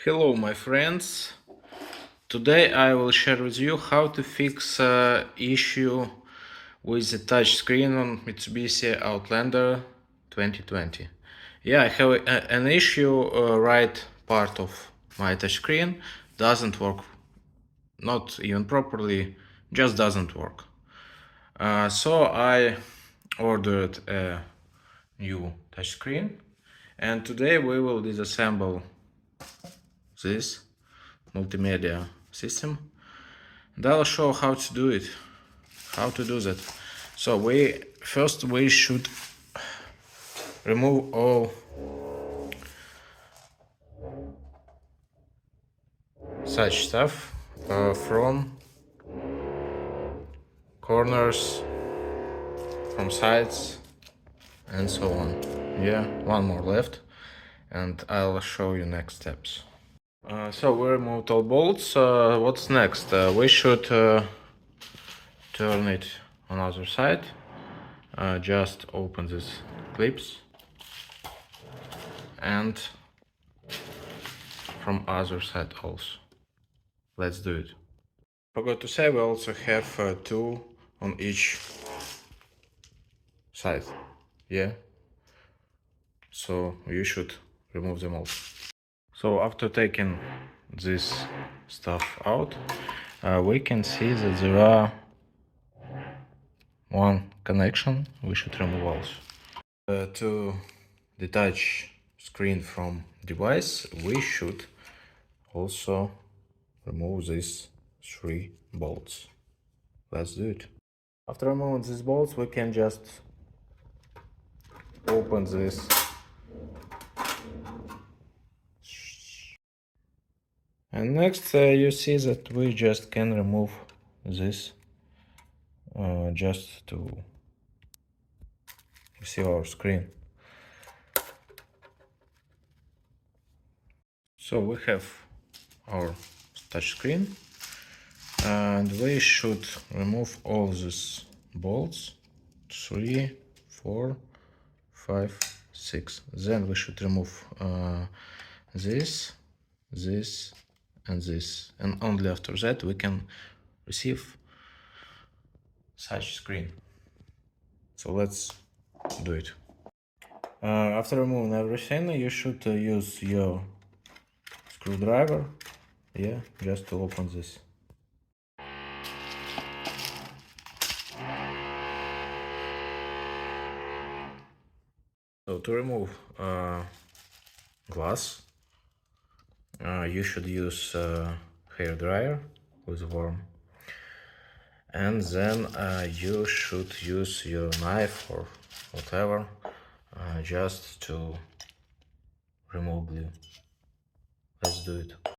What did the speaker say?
Hello my friends, today I will share with you how to fix issue with the touch screen on Mitsubishi Outlander 2020. Yeah, I have an issue, right part of my touch screen doesn't work, not even properly, just doesn't work. So I ordered a new touch screen, and today we will disassemble this multimedia system, and I'll show how to do it, how to do that. So we should remove all such stuff from corners, from sides, and so on. Yeah, one more left, and I'll show you next steps. So we removed all bolts. What's next? We should turn it on other side. Just open these clips and from other side also. Let's do it. Forgot to say, we also have two on each side. Yeah. So you should remove them all. So after taking this stuff out, we can see that there are one connection we should remove also. To detach screen from device, we should also remove these three bolts. Let's do it. After removing these bolts, we can just open this and next you see that we just can remove this just to see our screen. So we have our touch screen, and we should remove all these bolts, 3, 4, 5, 6. Then we should remove this, and this, and only after that we can receive such screen. So let's do it. After removing everything, you should use your screwdriver, yeah, just to open this. So to remove glass, you should use hair dryer with warm, and then you should use your knife or whatever just to remove glue. Let's do it.